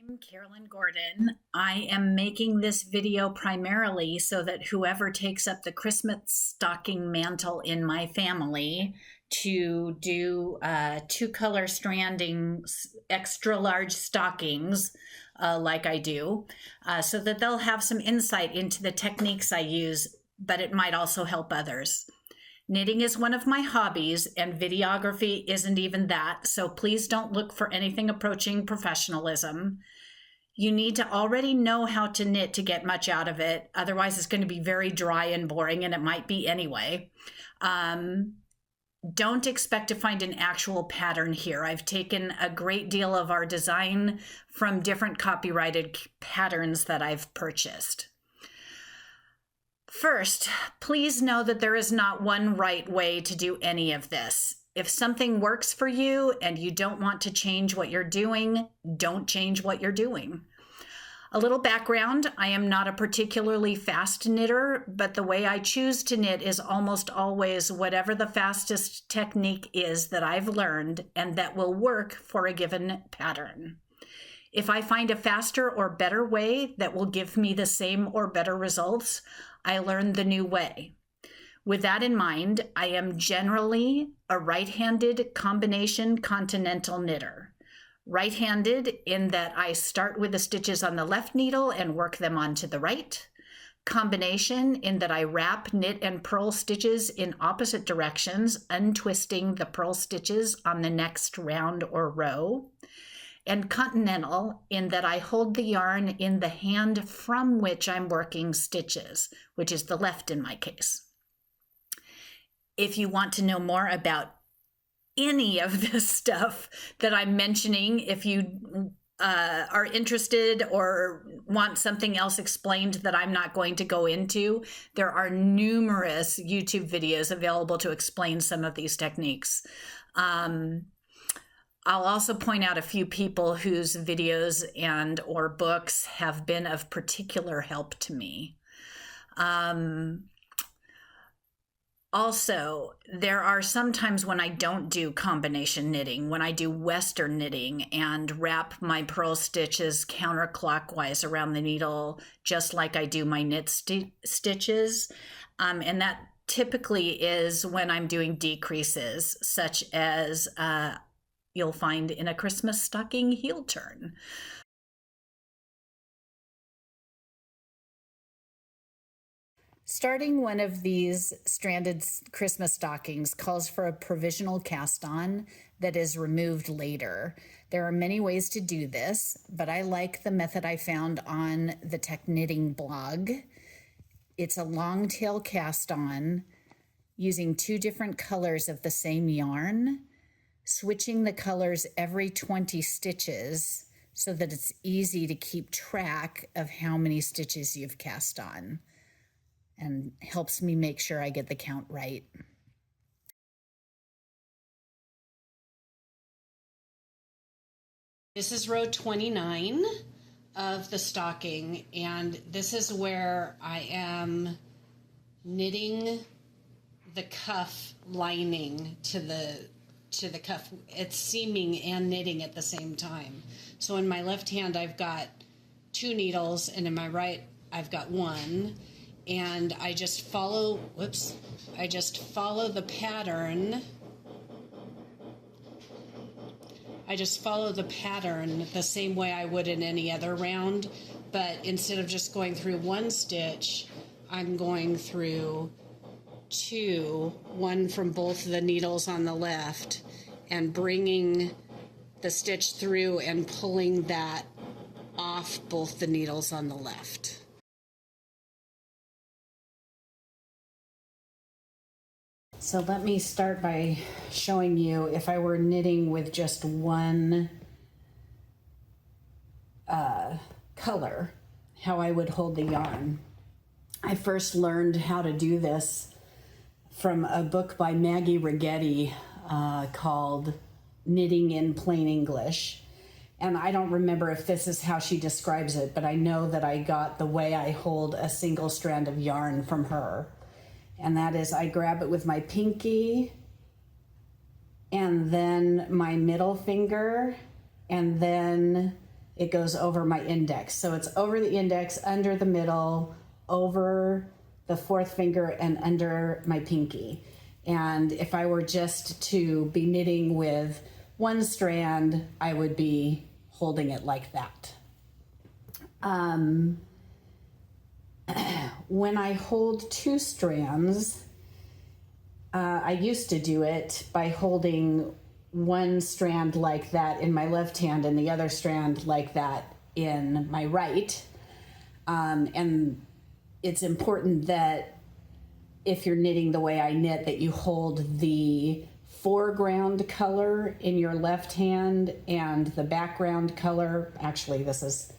I'm Carolyn Gordon. I am making this video primarily so that whoever takes up the Christmas stocking mantle in my family to do two-color stranding extra large stockings like I do, so that they'll have some insight into the techniques I use, but it might also help others. Knitting is one of my hobbies, and videography isn't even that, so please don't look for anything approaching professionalism. You need to already know how to knit to get much out of it. Otherwise, it's going to be very dry and boring, and it might be anyway. Don't expect to find an actual pattern here. I've taken a great deal of our design from different copyrighted patterns that I've purchased. First, please know that there is not one right way to do any of this. If something works for you and you don't want to change what you're doing, don't change what you're doing. A little background, I am not a particularly fast knitter, but the way I choose to knit is almost always whatever the fastest technique is that I've learned and that will work for a given pattern. If I find a faster or better way that will give me the same or better results, I learn the new way. With that in mind, I am generally a right-handed combination continental knitter. Right-handed in that I start with the stitches on the left needle and work them onto the right. Combination in that I wrap, knit, and purl stitches in opposite directions, untwisting the purl stitches on the next round or row. And continental in that I hold the yarn in the hand from which I'm working stitches, which is the left in my case. If you want to know more about any of this stuff that I'm mentioning, if you are interested or want something else explained that I'm not going to go into, there are numerous YouTube videos available to explain some of these techniques. I'll also point out a few people whose videos and or books have been of particular help to me. Also, there are some times when I don't do combination knitting, when I do Western knitting and wrap my purl stitches counterclockwise around the needle, just like I do my knit stitches. And that typically is when I'm doing decreases, such as you'll find in a Christmas stocking heel turn. Starting one of these stranded Christmas stockings calls for a provisional cast-on that is removed later. There are many ways to do this, but I like the method I found on the Tech Knitting blog. It's a long tail cast-on using two different colors of the same yarn, switching the colors every 20 stitches so that it's easy to keep track of how many stitches you've cast on, and helps me make sure I get the count right. This is row 29 of the stocking, and this is where I am knitting the cuff lining to the cuff. It's seaming and knitting at the same time. So in my left hand I've got 2 needles, and in my right I've got 1, and I just follow the pattern. I just follow the pattern the same way I would in any other round, but instead of just going through 1 stitch, I'm going through 2, 1 from both the needles on the left, and bringing the stitch through and pulling that off both the needles on the left. So let me start by showing you, if I were knitting with just one color, how I would hold the yarn. I first learned how to do this from a book by Maggie Righetti called Knitting in Plain English. And I don't remember if this is how she describes it, but I know that I got the way I hold a single strand of yarn from her. And that is, I grab it with my pinky and then my middle finger, and then it goes over my index. So it's over the index, under the middle, over the fourth finger, and under my pinky. And if I were just to be knitting with one strand, I would be holding it like that. When I hold two strands, I used to do it by holding one strand like that in my left hand and the other strand like that in my right. And it's important that if you're knitting the way I knit, that you hold the foreground color in your left hand and the background color. Actually, this is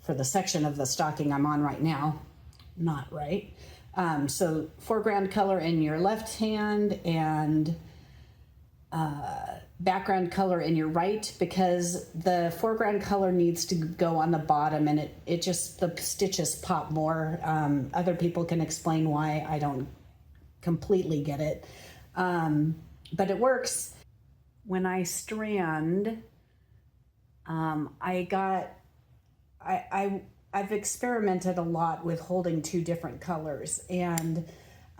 for the section of the stocking I'm on right now, not right. So foreground color in your left hand and background color in your right, because the foreground color needs to go on the bottom, and it just, the stitches pop more. Other people can explain why. I don't completely get it, but it works. When I strand, I've experimented a lot with holding two different colors, and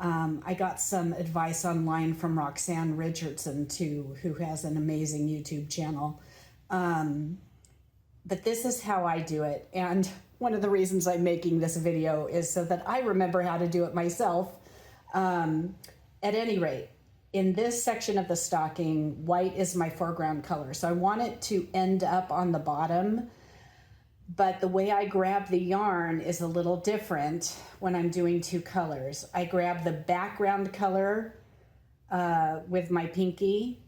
I got some advice online from Roxanne Richardson too, who has an amazing YouTube channel. But this is how I do it. And one of the reasons I'm making this video is so that I remember how to do it myself. At any rate, in this section of the stocking, white is my foreground color. So I want it to end up on the bottom. But the way I grab the yarn is a little different when I'm doing two colors. I grab the background color with my pinky,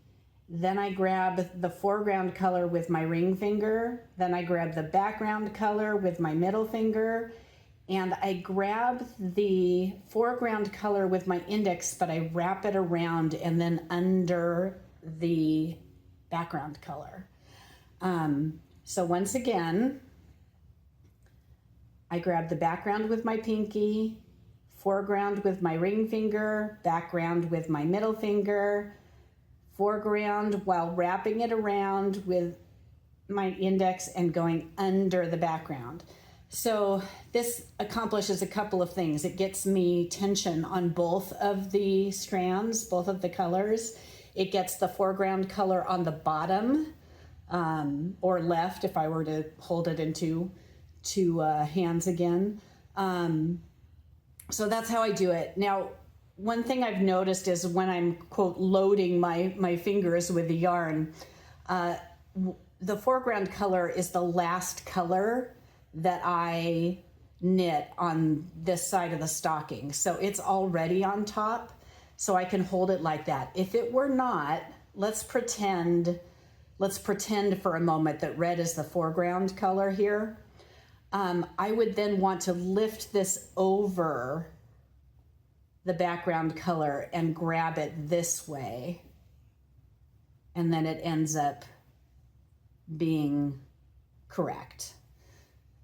then I grab the foreground color with my ring finger, then I grab the background color with my middle finger, and I grab the foreground color with my index, but I wrap it around and then under the background color. So once again, I grab the background with my pinky, foreground with my ring finger, background with my middle finger, foreground while wrapping it around with my index and going under the background. So this accomplishes a couple of things. It gets me tension on both of the strands, both of the colors. It gets the foreground color on the bottom, or left if I were to hold it in two hands again. So that's how I do it. Now, one thing I've noticed is when I'm, quote, loading my fingers with the yarn, the foreground color is the last color that I knit on this side of the stocking. So it's already on top, so I can hold it like that. If it were not, let's pretend for a moment that red is the foreground color here. I would then want to lift this over the background color and grab it this way, and then it ends up being correct.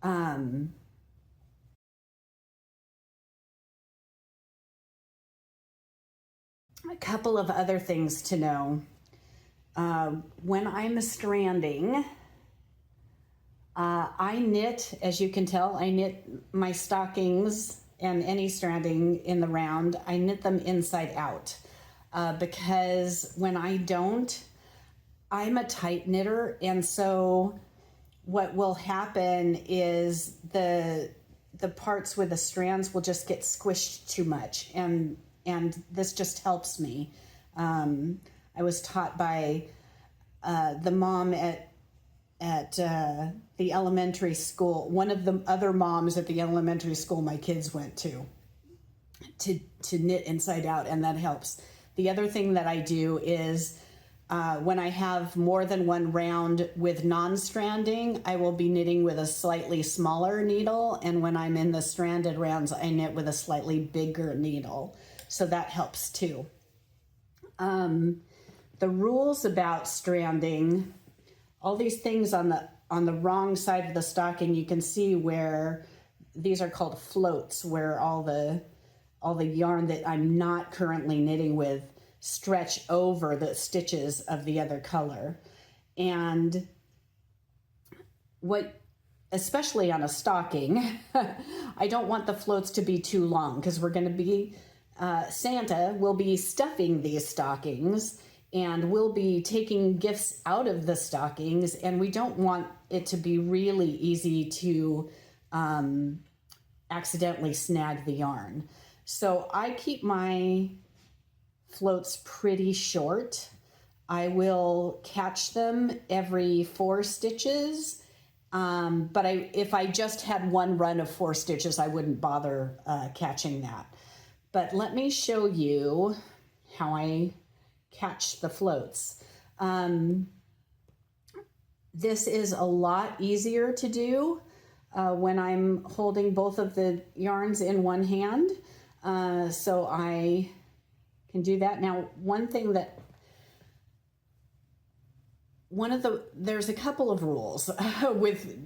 A couple of other things to know. When I'm stranding, I knit, as you can tell, I knit my stockings and any stranding in the round, I knit them inside out, because when I don't, I'm a tight knitter, and so what will happen is the parts with the strands will just get squished too much, and this just helps me. I was taught by the mom at the elementary school, one of the other moms at the elementary school my kids went to knit inside out, and that helps. The other thing that I do is when I have more than one round with non-stranding, I will be knitting with a slightly smaller needle, and when I'm in the stranded rounds, I knit with a slightly bigger needle, so that helps too. The rules about stranding, all these things on the wrong side of the stocking, you can see where these are called floats, where all the yarn that I'm not currently knitting with stretch over the stitches of the other color. And what especially on a stocking, I don't want the floats to be too long because we're going to be, Santa will be stuffing these stockings and we'll be taking gifts out of the stockings, and we don't want it to be really easy to accidentally snag the yarn. So I keep my floats pretty short. I will catch them every 4 stitches. But if I just had one run of 4 stitches, I wouldn't bother catching that. But let me show you how I catch the floats. This is a lot easier to do when I'm holding both of the yarns in one hand. So I can do that. Now, there's a couple of rules with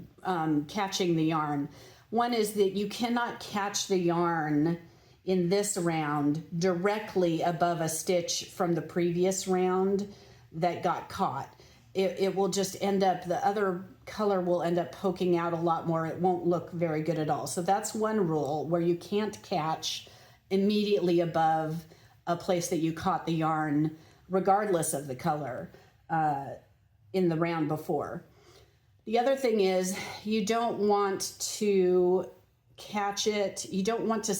catching the yarn. One is that you cannot catch the yarn in this round directly above a stitch from the previous round that got caught. It will just end up, the other color will end up poking out a lot more. It won't look very good at all. So that's one rule, where you can't catch immediately above a place that you caught the yarn, regardless of the color, in the round before. The other thing is, you don't want to catch it. You don't want to,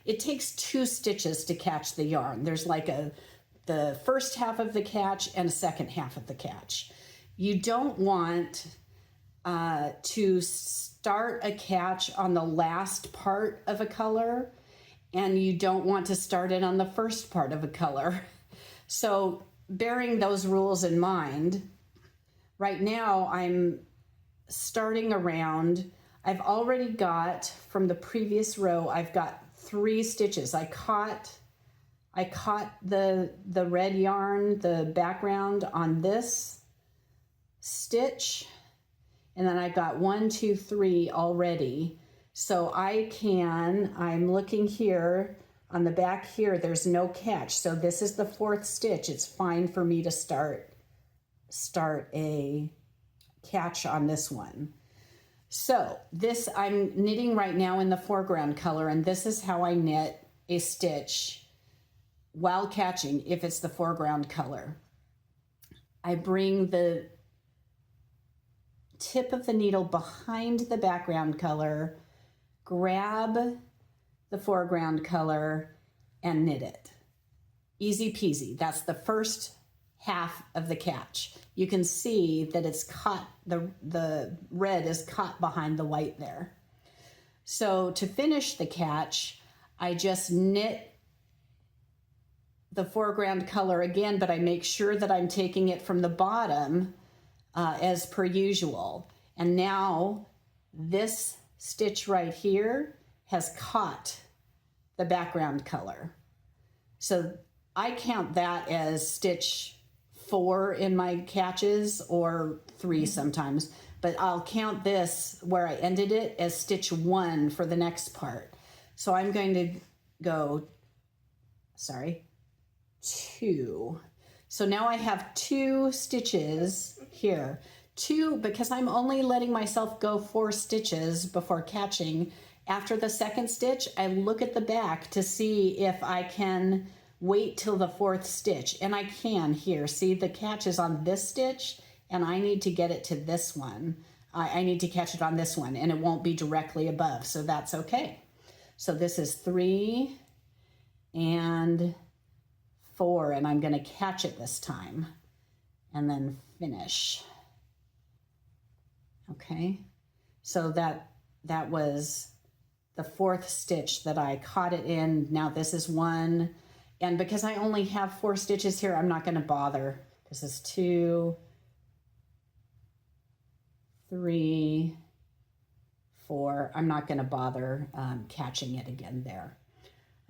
it takes 2 stitches to catch the yarn. There's like the first half of the catch and a second half of the catch. You don't want to start a catch on the last part of a color, and you don't want to start it on the first part of a color. So bearing those rules in mind, right now I'm starting around, I've already got, from the previous row, I've got 3 stitches. I caught the red yarn, the background, on this stitch, and then I got 1, 2, 3 already. So I'm looking here on the back here, there's no catch. So this is the 4th stitch. It's fine for me to start a catch on this one. So this, I'm knitting right now in the foreground color, and this is how I knit a stitch while catching if it's the foreground color. I bring the tip of the needle behind the background color, grab the foreground color, and knit it. Easy peasy. That's the first half of the catch. You can see that it's caught, the red is caught behind the white there. So to finish the catch, I just knit the foreground color again, but I make sure that I'm taking it from the bottom as per usual. And now this stitch right here has caught the background color. So I count that as stitch 4 in my catches, or 3 sometimes, but I'll count this where I ended it as stitch 1 for the next part. So I'm going to go, 2. So now I have 2 stitches here. 2, because I'm only letting myself go 4 stitches before catching. After the second stitch, I look at the back to see if I can wait till the 4th stitch, and I can here. See, the catch is on this stitch, and I need to get it to this one. I need to catch it on this one, and it won't be directly above, so that's okay. So this is 3 and 4, and I'm going to catch it this time, and then finish. Okay, so that was the 4th stitch that I caught it in. Now this is 1. And because I only have 4 stitches here, I'm not going to bother. This is 2, 3, 4. I'm not going to bother catching it again there.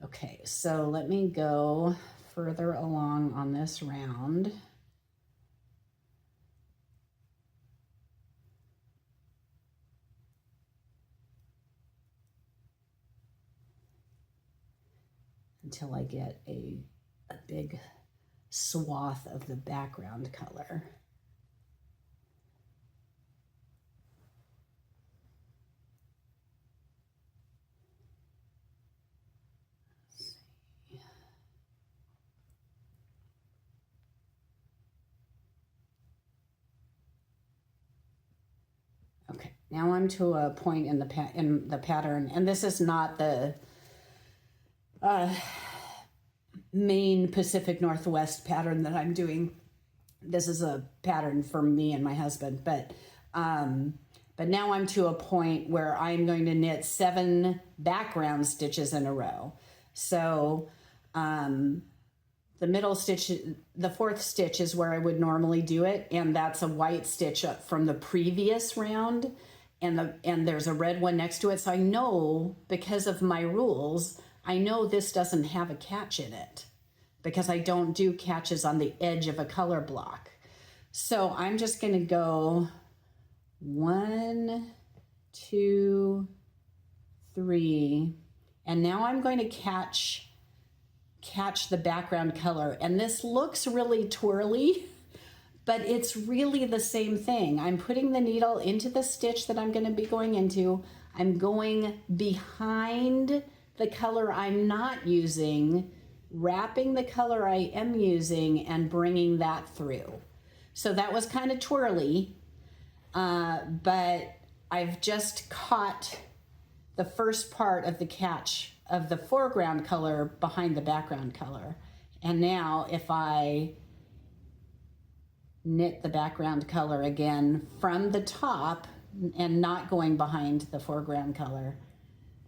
Okay, so let me go further along on this round. Until I get a big swath of the background color. now I'm to a point in the pattern, and this is not the main Pacific Northwest pattern that I'm doing. This is a pattern for me and my husband, but now I'm to a point where I'm going to knit 7 background stitches in a row. So the middle stitch, the 4th stitch is where I would normally do it, and that's a white stitch up from the previous round, and there's a red one next to it. So I know, because of my rules, I know this doesn't have a catch in it because I don't do catches on the edge of a color block. So I'm just going to go 1, 2, 3, and now I'm going to catch the background color. And this looks really twirly, but it's really the same thing. I'm putting the needle into the stitch that I'm going to be going into. I'm going behind the color I'm not using, wrapping the color I am using, and bringing that through. So that was kind of twirly, but I've just caught the first part of the catch of the foreground color behind the background color. And now if I knit the background color again from the top and not going behind the foreground color,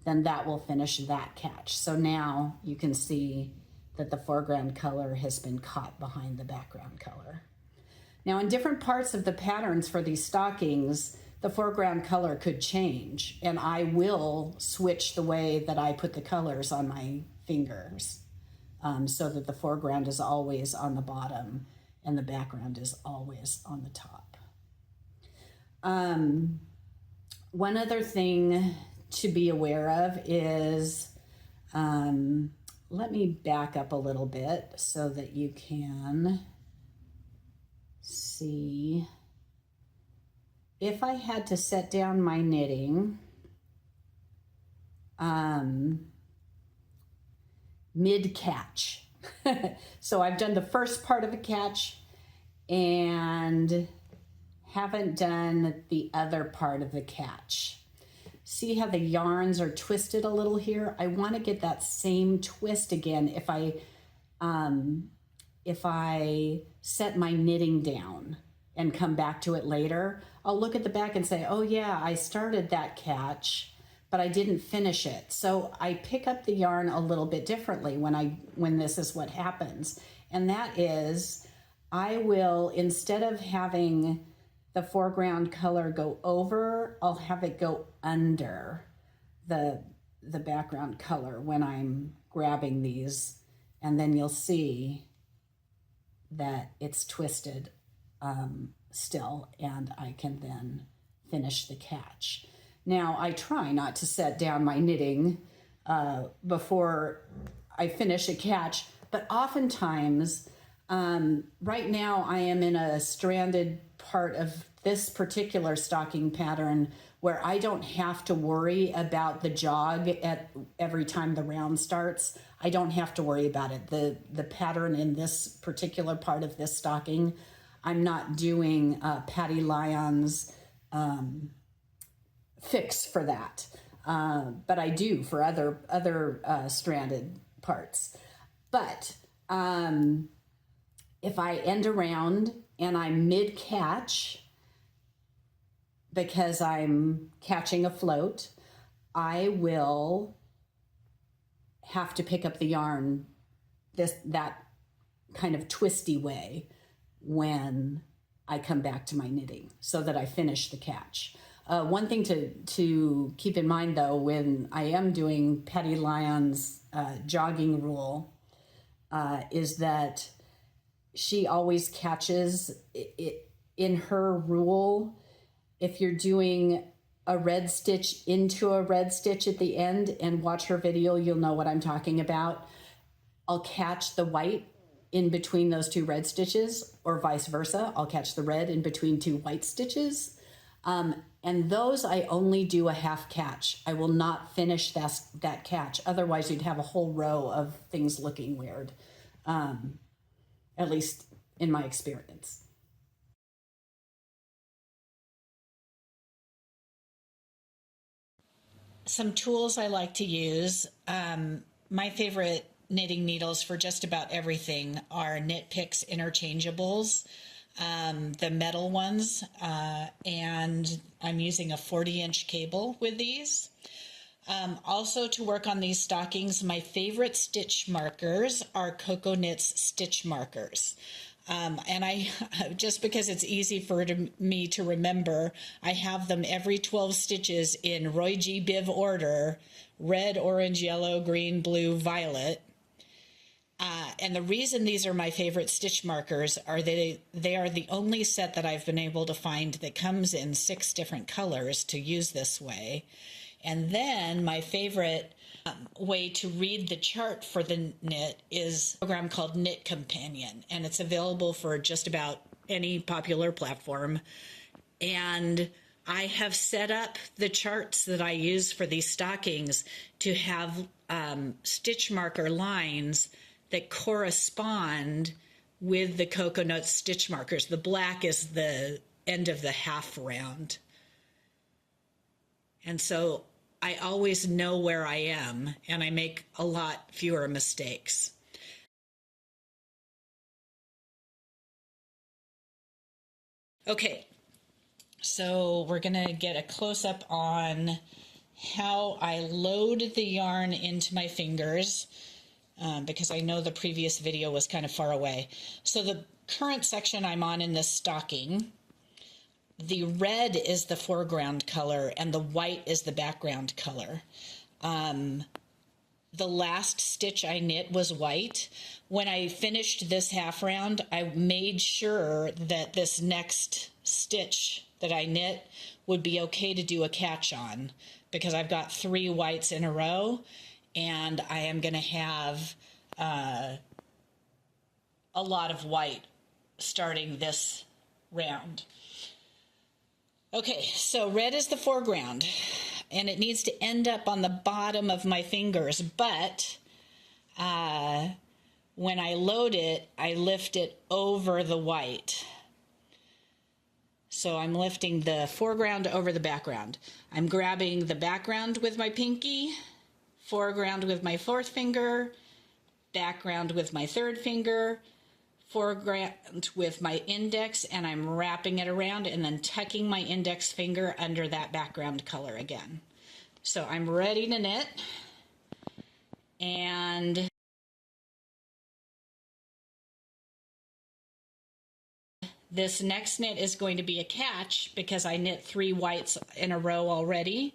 then that will finish that catch. So now you can see that the foreground color has been caught behind the background color. Now in different parts of the patterns for these stockings, the foreground color could change, and I will switch the way that I put the colors on my fingers so that the foreground is always on the bottom and the background is always on the top. One other thing to be aware of is, let me back up a little bit so that you can see. If I had to set down my knitting mid-catch, so I've done the first part of a catch and haven't done the other part of the catch. See how the yarns are twisted a little here? I want to get that same twist again if I set my knitting down and come back to it later. I'll look at the back and say, oh yeah, I started that catch, but I didn't finish it. So I pick up the yarn a little bit differently when this is what happens. And that is, I will, instead of having the foreground color go over, I'll have it go under the background color when I'm grabbing these. And then you'll see that it's twisted still, and I can then finish the catch. Now I try not to set down my knitting before I finish a catch, but oftentimes, right now I am in a stranded part of this particular stocking pattern where I don't have to worry about the jog at every time the round starts. I don't have to worry about it. The pattern in this particular part of this stocking, I'm not doing Patty Lyon's fix for that, but I do for other stranded parts. But if I end around and I'm mid-catch, because I'm catching a float, I will have to pick up the yarn that kind of twisty way when I come back to my knitting so that I finish the catch. One thing to keep in mind though, when I am doing Patty Lyon's jogging rule, is that she always catches it in her rule. If you're doing a red stitch into a red stitch at the end, and watch her video, you'll know what I'm talking about. I'll catch the white in between those 2 red stitches, or vice versa. I'll catch the red in between 2 white stitches. And those I only do a half catch. I will not finish that catch. Otherwise you'd have a whole row of things looking weird, at least in my experience. some tools I like to use. My favorite knitting needles for just about everything are Knit Picks interchangeables, the metal ones, and I'm using a 40-inch cable with these. Also, to work on these stockings, my favorite stitch markers are Coco Knits stitch markers. And I, just because it's easy for me to remember, I have them every 12 stitches in Roy G. Biv order: red, orange, yellow, green, blue, violet. And the reason these are my favorite stitch markers are they are the only set that I've been able to find that comes in 6 different colors to use this way. And then my favorite way to read the chart for the knit is a program called Knit Companion, and it's available for just about any popular platform. And I have set up the charts that I use for these stockings to have stitch marker lines that correspond with the coconut stitch markers. The black is the end of the half round. And so I always know where I am, and I make a lot fewer mistakes. Okay, so we're going to get a close-up on how I load the yarn into my fingers, because I know the previous video was kind of far away. So the current section I'm on in this stocking, the red is the foreground color and the white is the background color. The last stitch I knit was white. When I finished this half round, I made sure that this next stitch that I knit would be okay to do a catch on, because I've got 3 whites in a row, and I am going to have a lot of white starting this round. Okay, so red is the foreground, and it needs to end up on the bottom of my fingers, but when I load it, I lift it over the white. So I'm lifting the foreground over the background. I'm grabbing the background with my pinky, foreground with my 4th finger, background with my 3rd finger, foreground with my index, and I'm wrapping it around and then tucking my index finger under that background color again. So I'm ready to knit, and this next knit is going to be a catch because I knit 3 whites in a row already.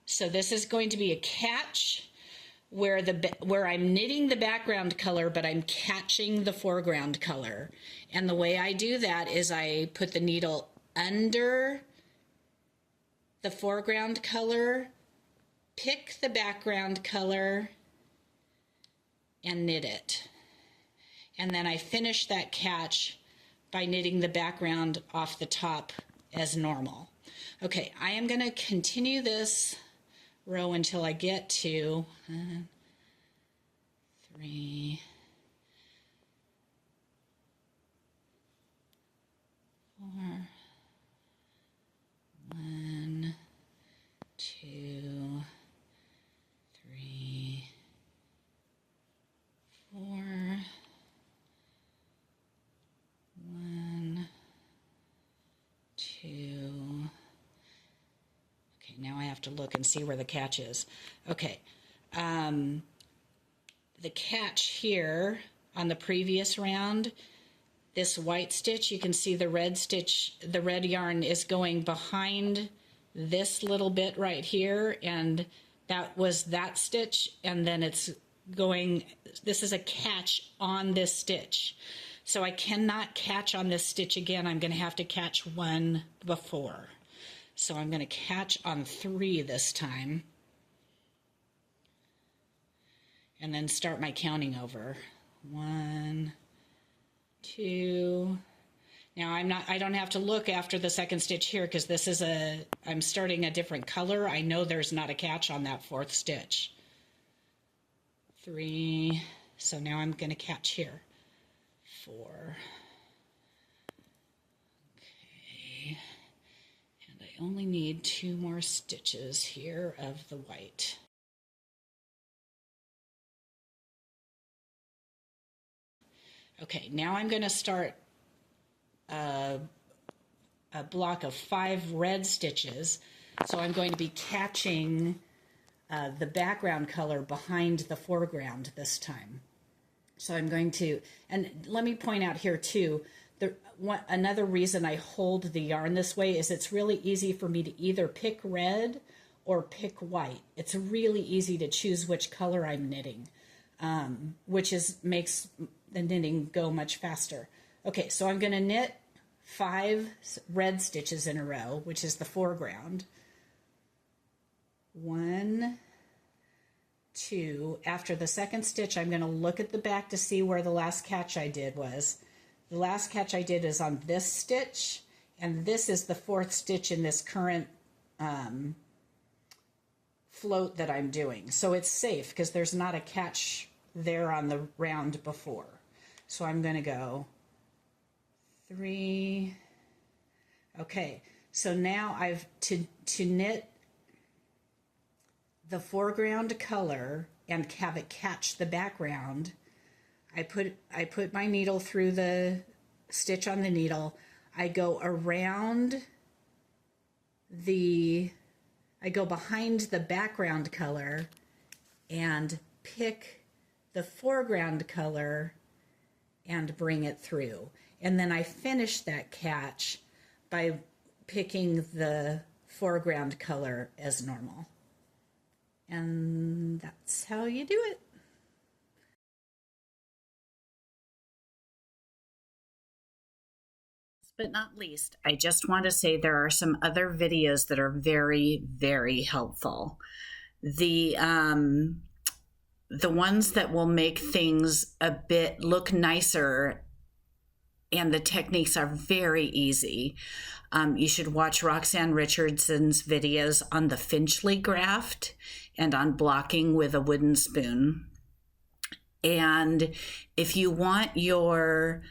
So this is going to be a catch where I'm knitting the background color, but I'm catching the foreground color. And the way I do that is I put the needle under the foreground color, pick the background color, and knit it. And then I finish that catch by knitting the background off the top as normal. Okay, I am going to continue this row until I get to 3, 4, 1, 2, 3, 4, 1, 2. Okay, now I have to look and see where the catch is. Okay, the catch here on the previous round, this white stitch, you can see the red stitch, the red yarn is going behind this little bit right here, and that was that stitch, and then it's going, this is a catch on this stitch. So I cannot catch on this stitch again. I'm going to have to catch one before. So I'm going to catch on 3 this time, and then start my counting over. 1, 2. Now I don't have to look after the second stitch here because this is I'm starting a different color. I know there's not a catch on that 4th stitch. 3. So now I'm going to catch here. 4. Okay. And I I only need 2 more stitches here of the white. Okay, now I'm going to start a block of 5 red stitches. So I'm going to be catching the background color behind the foreground this time. So I'm going to, and let me point out here too, another reason I hold the yarn this way is it's really easy for me to either pick red or pick white. It's really easy to choose which color I'm knitting, which makes the knitting go much faster. Okay, so I'm going to knit 5 red stitches in a row, which is the foreground. 1, 2. After the second stitch, I'm going to look at the back to see where the last catch I did was. The last catch I did is on this stitch, and this is the 4th stitch in this current float that I'm doing. So it's safe because there's not a catch there on the round before. So I'm going to go 3. Okay, so now I've to knit the foreground color and have it catch the background. I put my needle through the stitch on the needle. I go around I go behind the background color and pick the foreground color and bring it through. And then I finish that catch by picking the foreground color as normal. And that's how you do it. But not least, I just want to say there are some other videos that are very, very helpful. The ones that will make things a bit look nicer, and the techniques are very easy. You should watch Roxanne Richardson's videos on the Finchley graft and on blocking with a wooden spoon. And if you want your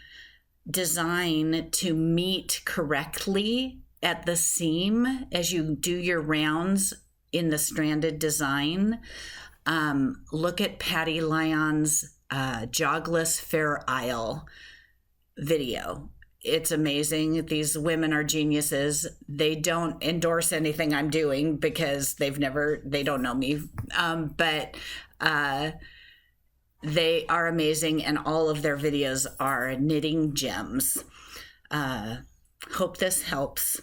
design to meet correctly at the seam as you do your rounds in the stranded design, look at Patty Lyon's Jogless Fair Isle video. It's amazing. These women are geniuses. They don't endorse anything I'm doing because they don't know me. But they are amazing, and all of their videos are knitting gems. Hope this helps.